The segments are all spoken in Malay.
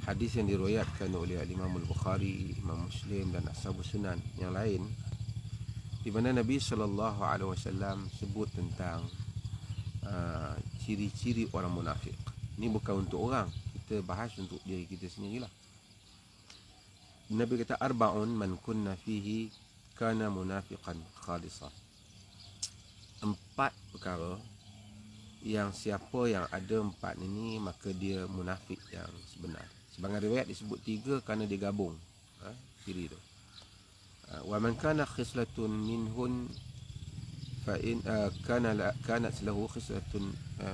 hadis yang diriwayatkan oleh Imam Al-Bukhari, Imam Muslim dan Ashabus Sunan yang lain, di mana Nabi SAW sebut tentang ciri-ciri orang munafik. Ini bukan untuk orang, kita bahas untuk diri kita sendirilah. Nabi kata arba'un man kunna fihi kana munafiqan khalisah. 4 perkara yang siapa yang ada 4 ini, maka dia munafik yang sebenar. Sebagai riwayat disebut 3 kerana dia gabung ciri tu. Wa man kana khislatun minhun fa in kanat lahu khislatun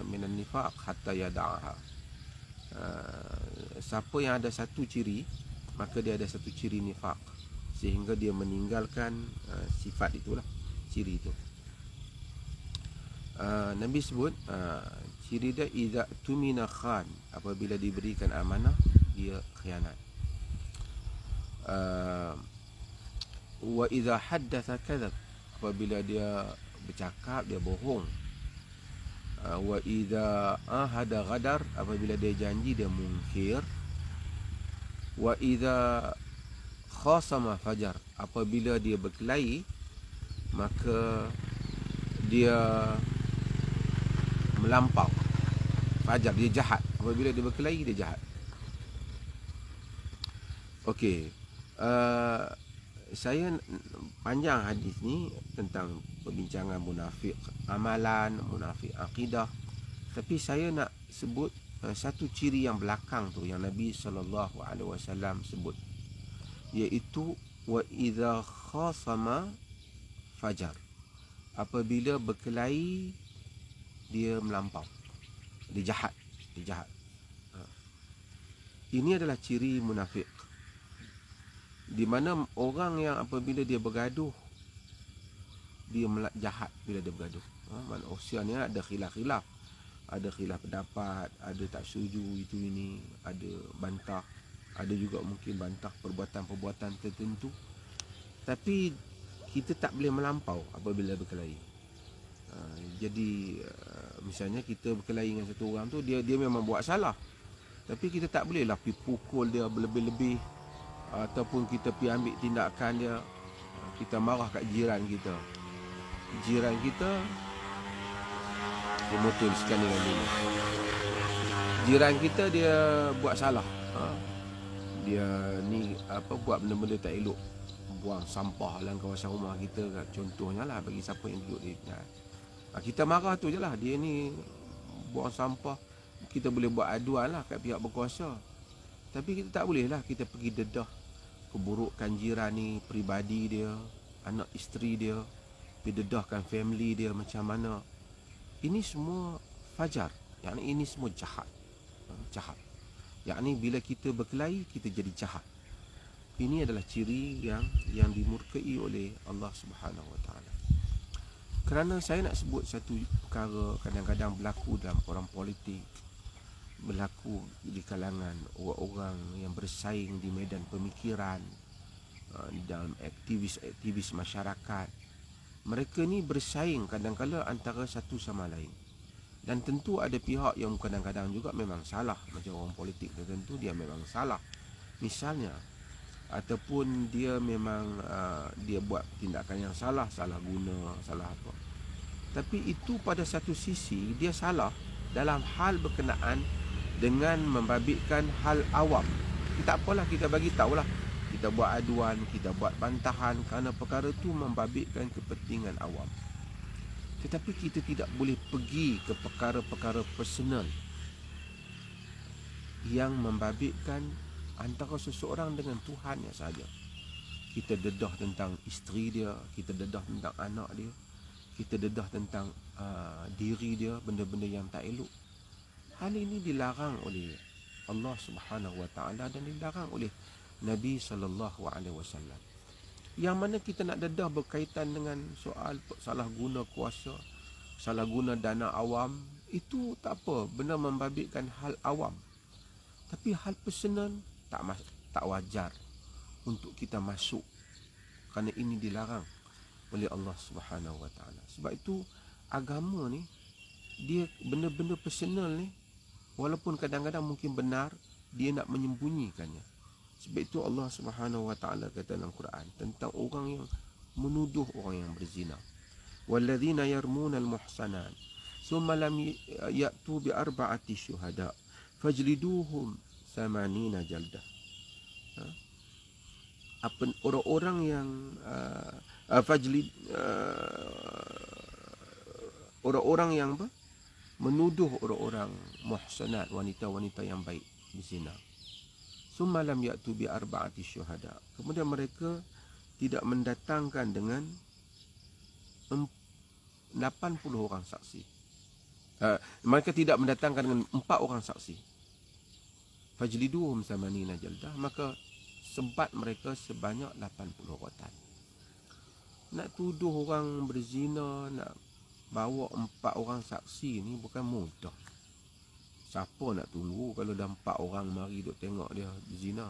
min an-nifaq hatta yada'aha. Siapa yang ada satu ciri, maka dia ada satu ciri nifaq, sehingga dia meninggalkan sifat itulah, ciri itu. Nabi sebut ciri dia idza tumina khan, apabila diberikan amanah dia khianat. Wa idza haddatha kadzab, apabila dia bercakap dia bohong. Wa idza ahada ghadar, apabila dia janji dia mungkir. Wa idza khasama fajar, apabila dia berkelahi maka dia melampau. Fajar, dia jahat. Apabila dia berkelahi dia jahat. Okey, saya panjang hadis ni tentang perbincangan munafik amalan, munafik akidah, tapi saya nak sebut satu ciri yang belakang tu yang Nabi SAW sebut, iaitu wa idza khasama fajar, apabila berkelahi dia melampau, dia jahat. Ini adalah ciri munafik, di mana orang yang apabila dia bergaduh dia jahat bila dia bergaduh. Manusia ni ada khilaf-khilaf, ada khilaf pendapat, ada tak setuju itu ini, ada bantah, ada juga mungkin bantah perbuatan-perbuatan tertentu, tapi kita tak boleh melampau apabila berkelahi. Jadi misalnya kita berkelahi dengan satu orang tu, dia memang buat salah, tapi kita tak boleh lah pergi pukul dia berlebih-lebih, ataupun kita pergi ambil tindakan dia. Kita marah kat jiran kita, dia motor sekali dengan dia. Jiran kita dia buat salah, dia ni buat benda-benda tak elok, buang sampah dalam kawasan rumah kita, contohnya lah, bagi siapa yang duduk di kita marah tu je lah, dia ni buang sampah. Kita boleh buat aduan lah kat pihak berkuasa, tapi kita tak boleh lah kita pergi dedah keburukan jiran ni, peribadi dia, anak isteri dia, pergi dedahkan family dia macam mana. Ini semua fajar, yakni ini semua jahat. Yakni bila kita berkelahi kita jadi jahat. Ini adalah ciri yang dimurkai oleh Allah Subhanahu Wa Taala. Kerana saya nak sebut satu perkara kadang-kadang berlaku dalam orang politik, berlaku di kalangan orang-orang yang bersaing di medan pemikiran, dalam aktivis masyarakat. Mereka ni bersaing kadang-kadang antara satu sama lain, dan tentu ada pihak yang kadang-kadang juga memang salah. Macam orang politik tertentu dia memang salah misalnya, ataupun dia memang dia buat tindakan yang salah guna, salah apa. Tapi itu pada satu sisi dia salah dalam hal berkenaan dengan membabitkan hal awam. Kita apalah, kita bagi tahulah, kita buat aduan, kita buat bantahan kerana perkara itu membabitkan kepentingan awam. Tetapi kita tidak boleh pergi ke perkara-perkara personal yang membabitkan antara seseorang dengan Tuhannya sahaja. Kita dedah tentang isteri dia, kita dedah tentang anak dia, kita dedah tentang diri dia, benda-benda yang tak elok. Hal ini dilarang oleh Allah Subhanahu Wa Taala dan dilarang oleh Nabi sallallahu alaihi wasallam. Yang mana kita nak dedah berkaitan dengan soal salah guna kuasa, salah guna dana awam, itu tak apa, benda membabitkan hal awam. Tapi hal personal tak wajar untuk kita masuk, kerana ini dilarang oleh Allah Subhanahu Wa Taala. Sebab itu agama ni, dia benda-benda personal ni, walaupun kadang-kadang mungkin benar, dia nak menyembunyikannya. Sebab itu Allah Subhanahu wa taala kata dalam Quran tentang orang yang menuduh orang yang berzina. Walladzina yarmuna al-muhsanat thumma lam ya'tu bi arba'ati syuhada fajliduhum 80 jaldah. Apa orang-orang yang orang-orang yang menuduh orang-orang muhsanat, wanita-wanita yang baik berzina. Summa lam ya'tu bi arba'ati syuhada. Kemudian mereka tidak mendatangkan dengan 80 orang saksi. Mereka tidak mendatangkan dengan 4 orang saksi. Fajliduhum 80 jaldah, maka sebat mereka sebanyak 80 rotan. Nak tuduh orang berzina, nak bawa 4 orang saksi ni bukan mudah. Siapa nak tunggu kalau dah 4 orang mari duk tengok dia berzina?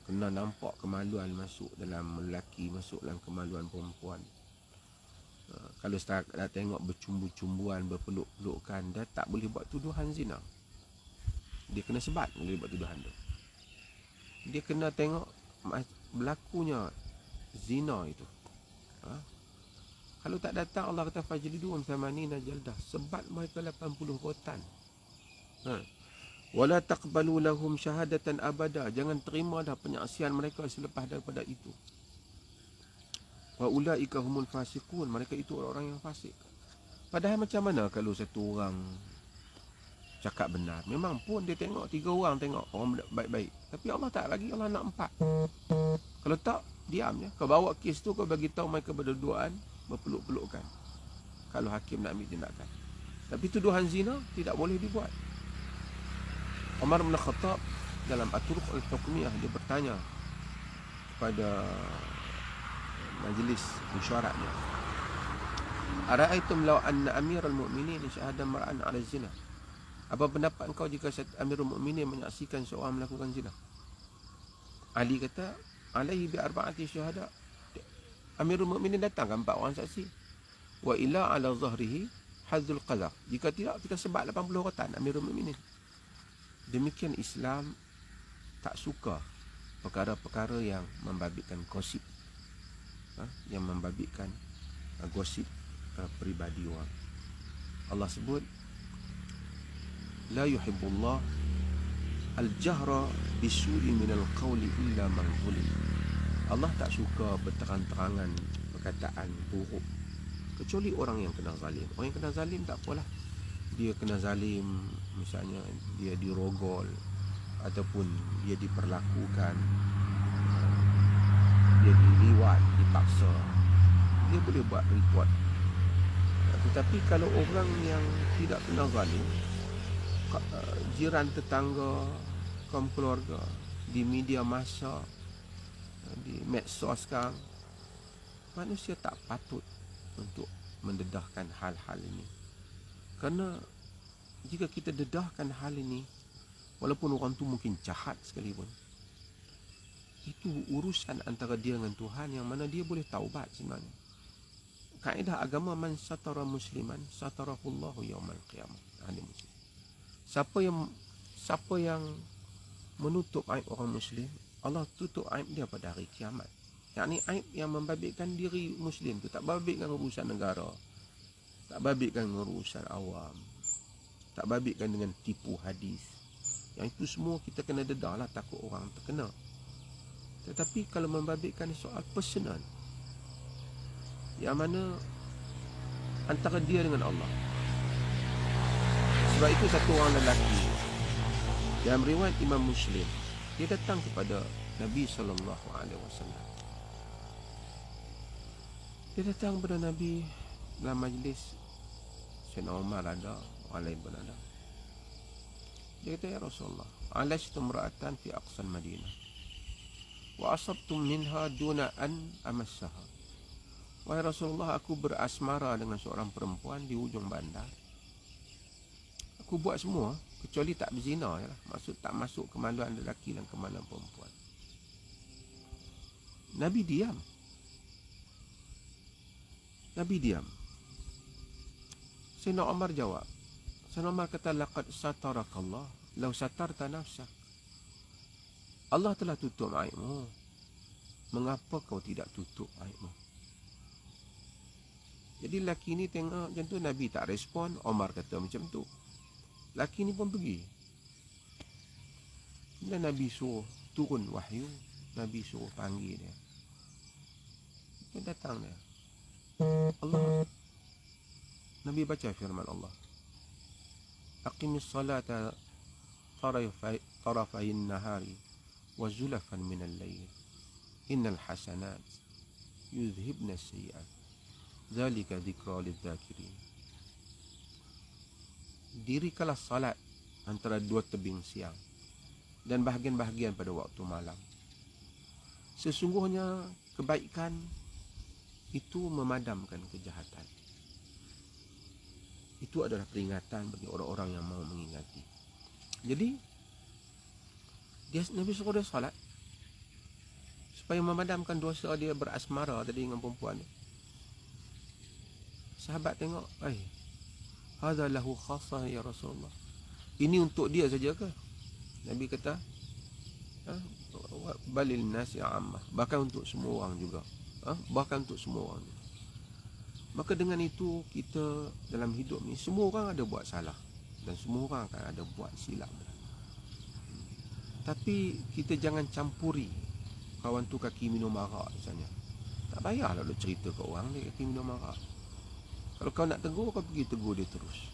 Kena nampak kemaluan masuk dalam lelaki, masuk dalam kemaluan perempuan. Kalau setakat dah tengok bercumbu-cumbuan, berpeluk-pelukan, dah tak boleh buat tuduhan zina. Dia kena sebat boleh buat tuduhan tu. Dia kena tengok berlakunya zina itu. Kalau tak datang, Allah kata fajliduhum 80 jaldah, sebat mereka 80 rotan. Wala taqbalu lahum syahadatan abada, jangan terima dah penyaksian mereka selepas daripada itu. Wa ulaika humul fasiqun, mereka itu orang-orang yang fasik. Padahal macam mana kalau satu orang cakap benar, memang pun dia tengok 3 orang tengok orang baik-baik, tapi Allah tak bagi, Allah nak 4. Kalau tak, diam je. Kau bawa kes tu, kau bagi tahu mereka berduaan, berpeluk-pelukan, kalau hakim nak ambil tindakan. Tapi tuduhan zina tidak boleh dibuat. Umar bin Khattab dalam At-Turuq Al-Hukmiyah, dia bertanya kepada majlis mesyuaratnya, ara'aitum law anna amiral mu'minin syahada mar'an 'ala zina, apa pendapat kau jika Amirul Mukminin menyaksikan seorang melakukan zina? Ali kata, alaihi bi arba'ati syuhada. Amirul Mukminin datangkan 4 orang saksi. Wa ila ala zahrihi hadzul qadhaf. Jika tidak, kita sebat 80 rotan Amirul Mukminin. Demikian Islam tak suka perkara-perkara yang membabitkan gosip, yang membabitkan gosip peribadi orang. Allah sebut, la yuhibbullah al-jahra bisu'i minal qawli illa man zulim. Allah tak suka berterang-terangan perkataan buruk kecuali orang yang kena zalim. Orang yang kena zalim tak apalah, dia kena zalim, misalnya dia dirogol ataupun dia diperlakukan, dia diliwat, dipaksa, dia boleh buat report. Tetapi kalau orang yang tidak kena zalim, jiran, tetangga, kaum keluarga, di media massa, di medsos sekarang, manusia tak patut untuk mendedahkan hal-hal ini. Kerana jika kita dedahkan hal ini, walaupun orang tu mungkin jahat sekalipun, itu urusan antara dia dengan Tuhan, yang mana dia boleh taubat sebenarnya. Kaedah agama, man satara musliman satarahullahu yaumal qiyamah. Ahli muslim, Siapa yang menutup aib orang Muslim, Allah tutup aib dia pada hari kiamat. Yang ni aib yang membabitkan diri Muslim tu, tak babitkan urusan negara, tak babitkan urusan awam, tak babitkan dengan tipu hadis. Yang itu semua kita kena dedah lah, takut orang terkena. Tetapi kalau membabitkan soal personal, yang mana antara dia dengan Allah. Sebab itu satu orang lelaki dalam riwayat Imam Muslim, dia datang kepada Nabi SAW. Dia datang kepada Nabi dalam majlis, Sayyidina Umar ada, orang lain pun ada. Dia kata, ya Rasulullah, alastu imra'atan fi aqsal Madinah wa asabtum minha duna an amassaha. Wahai Rasulullah, aku berasmara dengan seorang perempuan di ujung bandar. Aku buat semua kecuali tak berzina je lah. Maksud tak masuk kemaluan lelaki dan kemaluan perempuan. Nabi diam. Sayyidina Umar jawab. Sayyidina Umar kata, laqad satarakallah law satarta nafsak. Allah telah tutup aibmu. Mengapa kau tidak tutup aibmu? Jadi lelaki ni tengok macam tu, Nabi tak respon. Omar kata macam tu. Lelaki ni pun pergi. Bila Nabi suruh turun wahyu, Nabi suruh panggil dia. Dia datang dia. Allah, Nabi baca firman Allah. Aqimis salata tarafayin nahari wa zulafan minal layl. Innal hasanat yudhibna sayyi'at. Zalika dzikra lidzakirin. Dirikanlah salat antara dua tebing siang dan bahagian-bahagian pada waktu malam. Sesungguhnya kebaikan itu memadamkan kejahatan. Itu adalah peringatan bagi orang-orang yang mau mengingati. Jadi Nabi suruh dia salat supaya memadamkan dosa dia berasmara tadi dengan perempuan dia. Sahabat tengok, hadza lahu khassah ya Rasulullah. Ini untuk dia saja ke? Nabi kata, balil nasi ammah, bahkan untuk semua orang juga. Bahkan untuk semua orang. Maka dengan itu kita dalam hidup ni semua orang ada buat salah dan semua orang akan ada buat silap. Tapi kita jangan campuri kawan tu kaki minum arak misalnya. Tak payahlah lu cerita ke orang dia kaki minum arak. Kalau kau nak tegur, kau pergi tegur dia terus.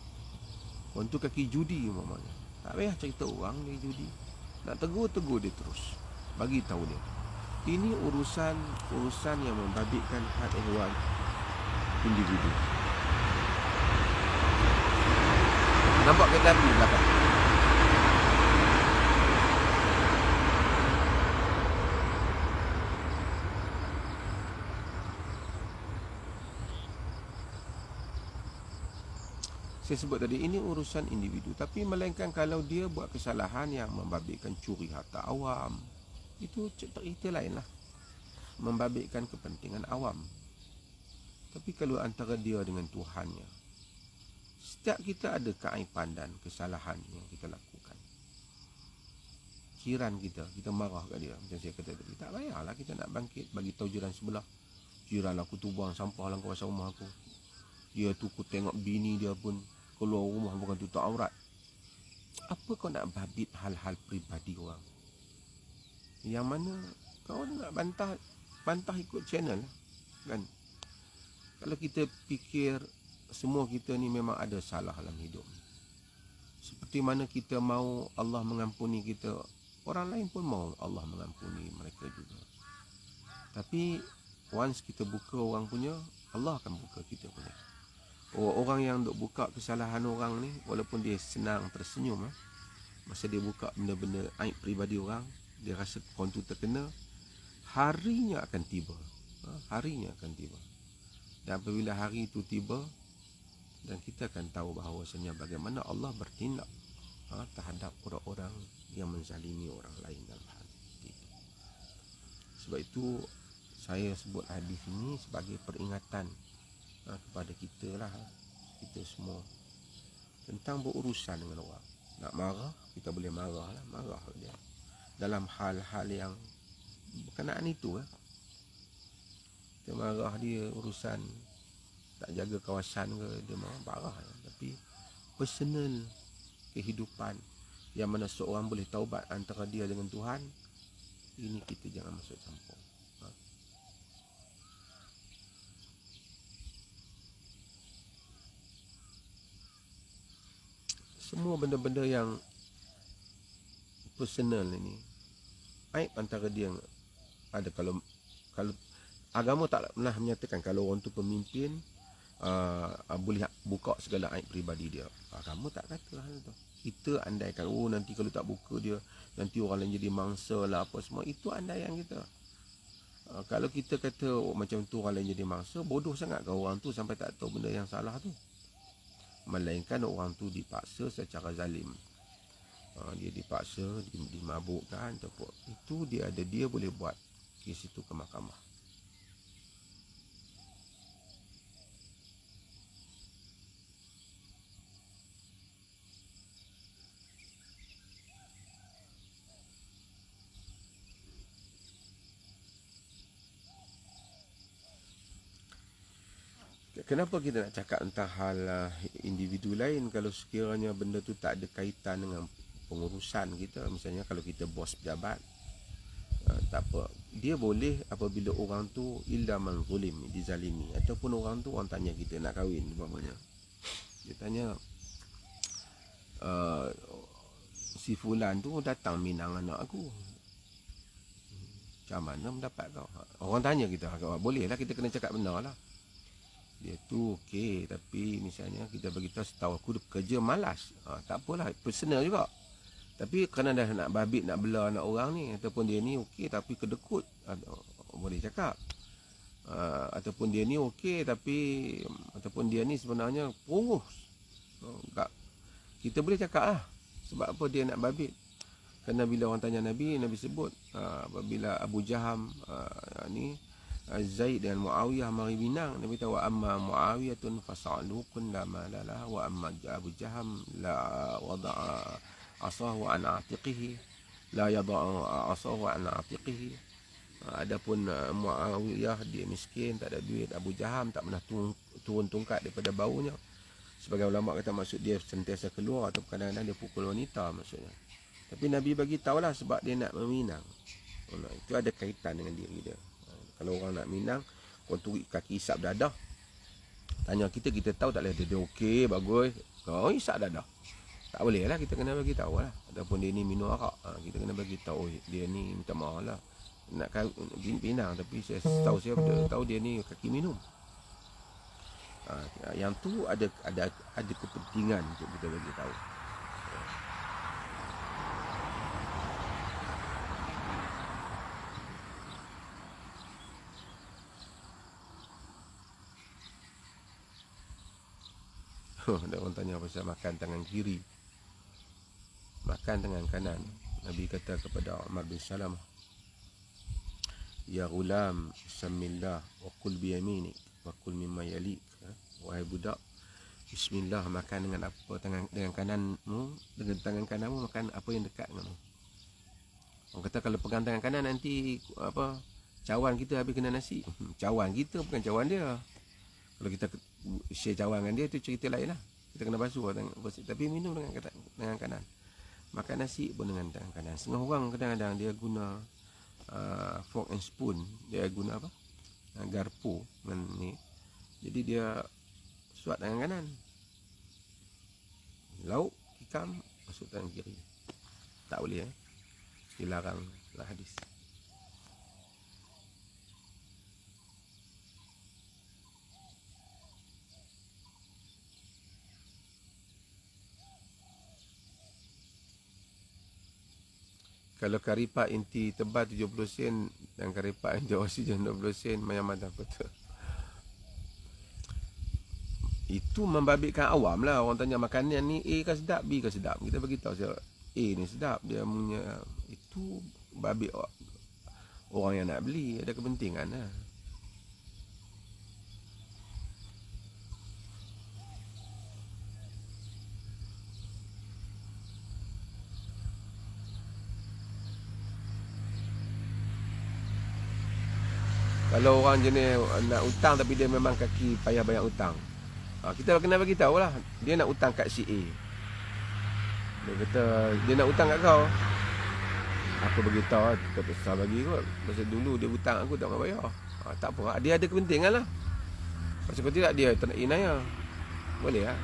Kawan tu kaki judi umpamanya. Tak payah cerita orang dia judi. Nak tegur dia terus. Bagi tahu dia. Ini urusan yang membabitkan hak ehwal individu. Nampak kereta api belakang? Saya sebut tadi, ini urusan individu. Tapi melainkan kalau dia buat kesalahan yang membabitkan curi harta awam, itu cerita lain lah. Membabitkan kepentingan awam. Tapi kalau antara dia dengan Tuhannya, setiap kita ada keaiban dan kesalahan yang kita lakukan. Jiran kita marah kat dia. Macam saya kata tadi, tak payahlah kita nak bangkit bagi tahu jiran sebelah. Jiran aku tu buang sampah dalam kawasan rumah aku. Dia tu aku tengok bini dia pun keluar rumah bukan tutup aurat. Apa kau nak babit hal-hal peribadi orang? Yang mana kau nak bantah ikut channel kan? Kalau kita fikir semua kita ni memang ada salah dalam hidup. Seperti mana kita mau Allah mengampuni kita, orang lain pun mau Allah mengampuni mereka juga. Tapi once kita buka orang punya, Allah akan buka kita punya. Orang yang duk buka kesalahan orang ni, walaupun dia senang tersenyum, masa dia buka benda-benda aib peribadi orang, dia rasa orang tu terkena, harinya akan tiba. Harinya akan tiba. Dan apabila hari itu tiba, dan kita akan tahu bahawasanya bagaimana Allah bertindak terhadap orang-orang yang menzalimi orang lain dalam hal itu. Sebab itu saya sebut hadis ini sebagai peringatan kepada kita lah, kita semua, tentang berurusan dengan orang. Nak marah, kita boleh marah lah, marah dia dalam hal-hal yang berkenaan itu lah. Kita marah dia urusan tak jaga kawasan ke, dia marah lah. Tapi personal kehidupan yang mana seorang boleh taubat antara dia dengan Tuhan, ini kita jangan masuk campur. Semua benda-benda yang personal ini, aib antara dia ada. Kalau agama tak pernah menyatakan kalau orang tu pemimpin boleh buka segala aib peribadi dia. Agama tak kata hal tu. Kita andaikan, nanti kalau tak buka dia, nanti orang lain jadi mangsa lah apa semua. Itu andaian kita. Kalau kita kata macam tu orang lain jadi mangsa, bodoh sangat ke orang tu sampai tak tahu benda yang salah tu. Melainkan orang tu dipaksa secara zalim. Dia dipaksa, dimabukkan, itu dia boleh buat kes itu ke mahkamah. Kenapa kita nak cakap tentang hal individu lain kalau sekiranya benda tu tak ada kaitan dengan pengurusan kita? Misalnya kalau kita bos pejabat, tak apa. Dia boleh apabila orang tu illa man zulim, dizalimi, ataupun orang tu orang tanya kita nak kahwin umpamanya. Dia tanya, si fulan tu datang minang anak aku, macam mana mendapat kau? Orang tanya kita, boleh lah kita kena cakap benar lah. Dia tu okey, tapi misalnya kita beritahu setahu aku dia kerja malas, tak apalah, personal juga. Tapi kerana dah nak babit, nak bela anak orang ni, ataupun dia ni okey tapi kedekut, boleh cakap. Ataupun dia ni okey tapi, ataupun dia ni sebenarnya purus, kita boleh cakap lah. Sebab apa dia nak babit? Kerana bila orang tanya Nabi, Nabi sebut apabila Abu Jaham ni Zaid dan Muawiyah mari minang, Nabi tahu amma Muawiyatun fas'alukun la malalah wa amma Abu Jaham la wada'a asahu an atiqihi la yada'a asahu an atiqihi. Adapun Muawiyah dia miskin, tak ada duit, Abu Jaham tak pernah turun tongkat daripada baunya. Sebagai ulama kata maksud dia sentiasa keluar, atau kadang-kadang dia pukul wanita maksudnya. Tapi Nabi bagi tahulah sebab dia nak meminang. Itu ada kaitan dengan diri dia. Kalau orang nak minang, orang tu kaki isap dadah, tanya kita, kita tahu tak boleh. Dia okey, bagus, kau isap dadah, tak boleh lah, kita kena bagi tahu lah. Ataupun dia ni minum arak, kita kena bagi tahu, dia ni minta maaf lah, nak pinang, tapi saya tahu, saya tahu dia ni kaki minum. Yang tu ada kepentingan untuk kita bagi tahu. Ada orang tanya pasal makan tangan kiri, makan tangan kanan. Nabi kata kepada Umar bin Salam, ya ghulam samillah wa qul bi yaminik wa qul mimma yalik. Wahai budak, bismillah, makan dengan apa, dengan kananmu, dengan tangan kananmu makan apa yang dekat denganmu. Orang kata kalau pegang tangan kanan nanti cawan kita habis kena nasi. Cawan kita bukan cawan dia. Kalau kita share cawan dengan dia, itu cerita lain lah. Kita kena basuh tapi minum dengan kanan. Makan nasi pun dengan tangan kanan. Setengah orang kadang-kadang dia guna fork and spoon. Dia guna garpu dengan ni. Jadi dia suat tangan kanan. Lauk, ikam, masuk tangan kiri. Tak boleh dilarang lah hadis. Kalau karipak inti tebal 70 sen dan karipak inti oksigen 20 sen, mana betul? Itu membabitkan awam lah. Orang tanya makanan ni A kan sedap, B kan sedap. Kita beritahu siapa A ni sedap, dia punya itu babit orang yang nak beli. Ada kepentingan lah. Kalau orang jenis nak hutang tapi dia memang kaki payah bayar hutang, kita kena bagi tahu lah. Dia nak hutang kat si A, dia kata dia nak hutang kat kau, aku beritahu kita besar bagi kot. Pasal dulu dia hutang aku tak nak bayar. Tak apa, dia ada kepentingan lah. Pasal kalau tidak dia tak nak inaya. Boleh lah.